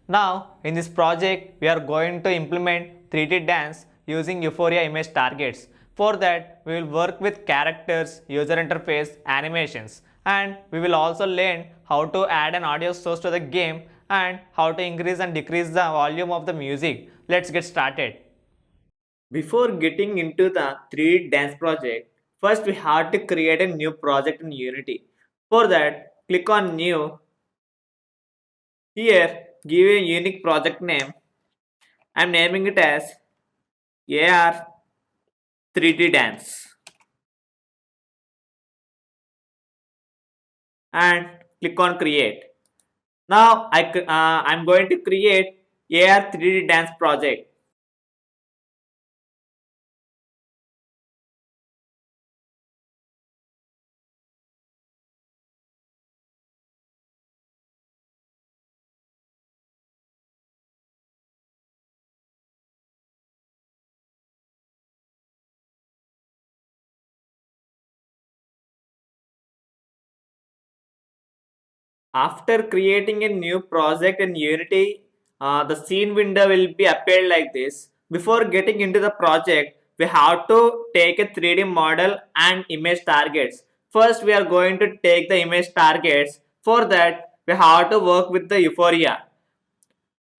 Now, in this project, we are going to implement 3D dance using Euphoria image targets. For that, we will work with characters, user interface, animations, and we will also learn how to add an audio source to the game and how to increase and decrease the volume of the music. Let's get started. Before getting into the 3D dance project, first we have to create a new project in Unity. For that, click on New. Here, give a unique project name. I'm naming it as AR 3D Dance and click on Create. Now I'm going to create AR 3D Dance project. After creating a new project in Unity, the scene window will be appeared like this. Before getting into the project, we have to take a 3D model and image targets. First, we are going to take the image targets. For that, we have to work with the Euphoria.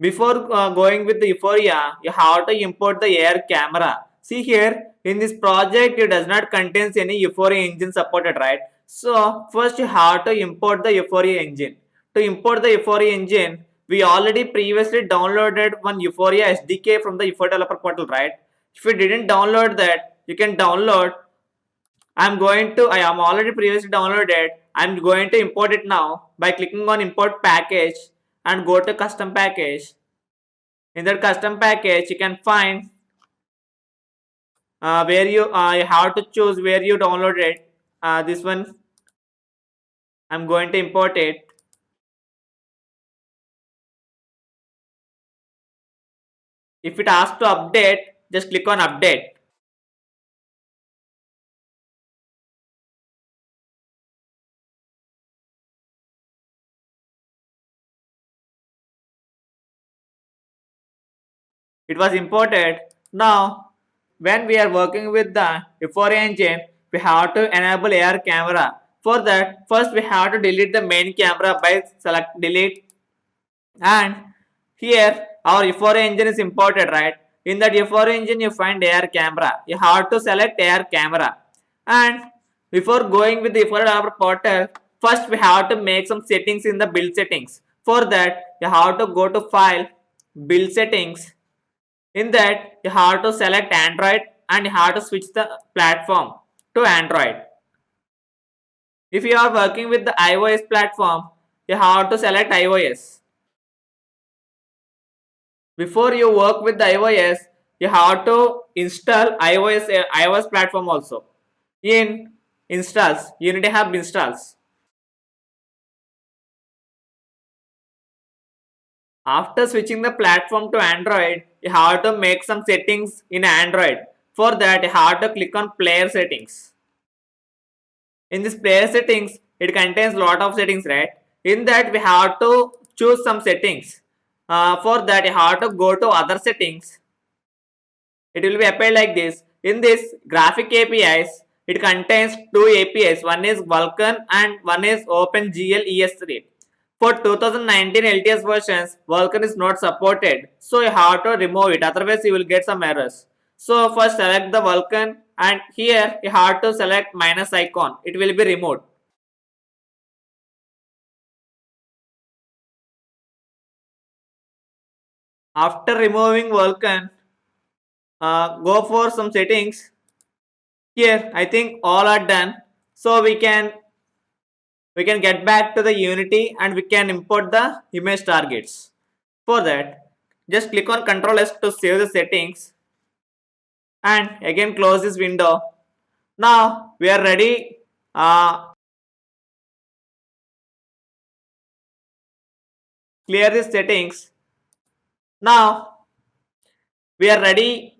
Before going with the Euphoria, you have to import the AR camera. See here, in this project, it does not contains any Euphoria engine supported, right? So first you have to import the Euphoria engine. To import the Euphoria engine, we already previously downloaded one Euphoria SDK from the Euphoria developer portal, right? If you didn't download that, you can download. I am already previously downloaded. I'm going to import it now by clicking on import package and go to custom package. In that custom package, you can find where you have to choose where you download it. This one, I'm going to import it. If it asks to update, just click on update. It was imported. Now, when we are working with the Euphoria engine, we have to enable AR camera. For that, first we have to delete the main camera by select delete, and here our Euphoria engine is imported, right? In that Euphoria engine you find AR camera. You have to select AR camera, and before going with the Euphoria developer portal, first we have to make some settings in the build settings. For that, you have to go to file, build settings. In that, you have to select Android and you have to switch the platform to Android. If you are working with the iOS platform, you have to select iOS. Before you work with the iOS, you have to install iOS platform also. In installs, Unity Hub installs. After switching the platform to Android, you have to make some settings in Android. For that, you have to click on player settings. In this player settings, it contains lot of settings, right? In that, we have to choose some settings. For that, you have to go to other settings. It will be appeared like this. In this graphic APIs, it contains two APIs. One is Vulkan and one is OpenGL ES3. For 2019 LTS versions, Vulkan is not supported. So you have to remove it. Otherwise, you will get some errors. So first select the Vulkan and here you have to select minus icon. It will be removed. After removing Vulkan, go for some settings. Here I think all are done. So we can get back to the Unity and we can import the image targets. For that, just click on Ctrl S to save the settings and again close this window. Now we are ready. Clear these settings. Now we are ready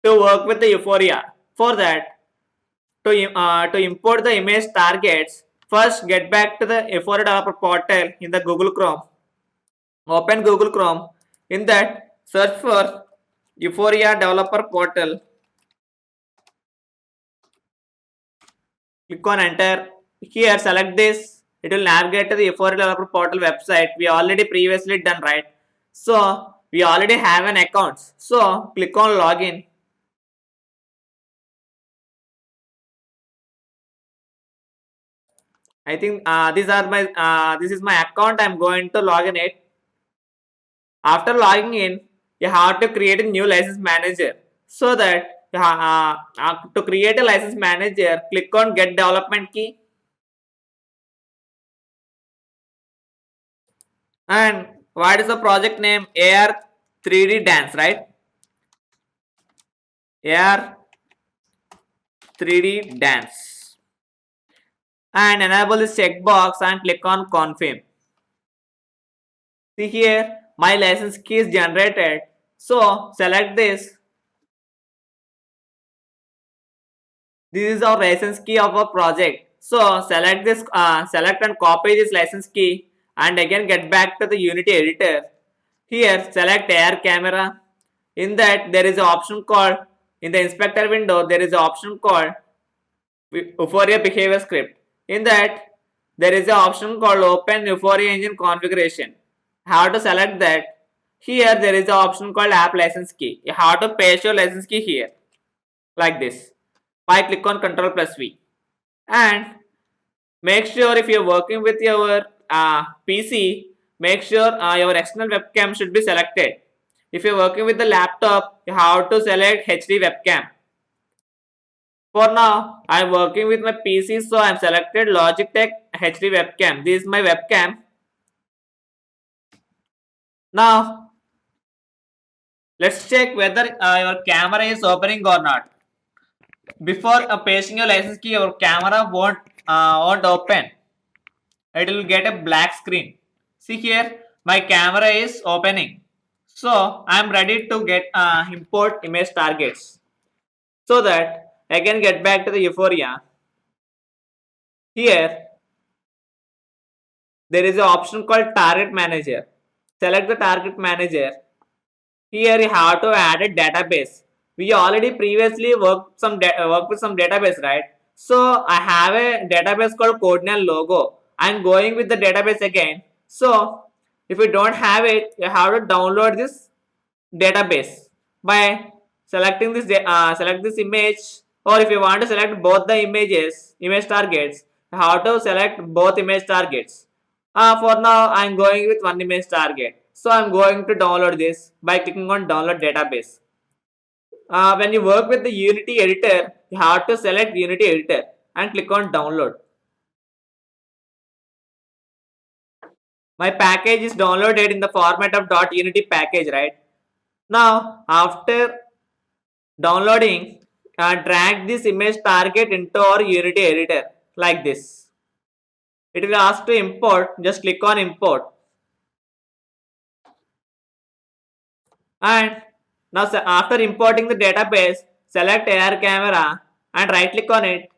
to work with the Euphoria. For that, to import the image targets, first get back to the Euphoria developer portal in the Google Chrome. Open Google Chrome. In that, search for Euphoria Developer Portal. Click on enter. Here, select this. It will navigate to the Euphoria Developer Portal website. We already previously done, right? So, we already have an account. So, click on login. I think this is my account. I'm going to log in it. After logging in, you have to create a new license manager. So that to create a license manager, click on get development key. And what is the project name? AR 3D Dance, right? AR 3D Dance. And enable this checkbox and click on confirm. See here, my license key is generated. So select this. This is our license key of our project. So select this, select and copy this license key and again get back to the Unity editor. Here select AR camera. In that there is an option called, in the inspector window there is an option called Euphoria behavior script. In that there is an option called open Euphoria engine configuration. How to select that? Here there is an option called app license key. You have to paste your license key here like this. By click on Ctrl plus V. And make sure if you're working with your PC, make sure your external webcam should be selected. If you're working with the laptop, you have to select HD webcam. For now, I'm working with my PC, so I'm selected Logitech HD webcam. This is my webcam. Now, let's check whether your camera is opening or not. Before pasting your license key, your camera won't open. It will get a black screen. See here, my camera is opening. So I am ready to get import image targets so that I can get back to the Euphoria. Here there is an option called target manager. Select the target manager. Here you have to add a database. We already previously worked with some database, right? So I have a database called Codenail logo. I'm going with the database again. So if you don't have it, you have to download this database by selecting this select this image, or if you want to select both the image targets, you have to select both image targets. For now I'm going with one image target, so I'm going to download this by clicking on download database. When you work with the Unity editor, you have to select Unity editor and click on download. My package is downloaded in the format of .unity package, right? Now after downloading, drag this image target into our Unity editor like this. It will ask to import, just click on import. And now after importing the database, select AR camera and right click on it.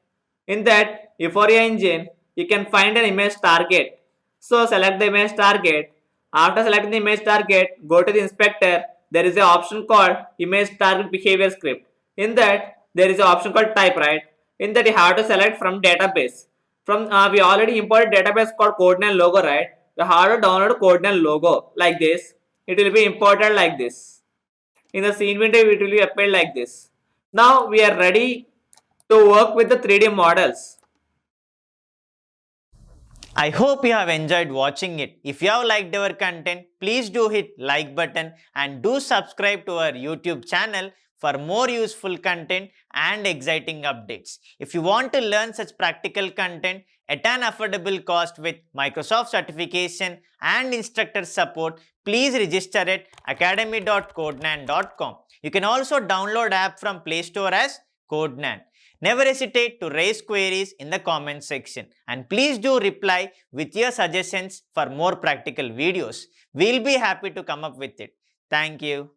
In that Euphoria engine, you can find an image target. So select the image target. After selecting the image target, go to the inspector. There is an option called image target behavior script. In that there is an option called type, right? In that you have to select from database. From we already imported database called Codenail logo, right? You have to download Codenail logo like this. It will be imported like this. In the scene window, it will be appeared like this. Now we are ready to work with the 3D models. I hope you have enjoyed watching it. If you have liked our content, please do hit like button and do subscribe to our YouTube channel for more useful content and exciting updates. If you want to learn such practical content at an affordable cost with Microsoft certification and instructor support, please register at academy.codenan.com. You can also download app from Play Store as Codenan. Never hesitate to raise queries in the comment section, and please do reply with your suggestions for more practical videos. We'll be happy to come up with it. Thank you.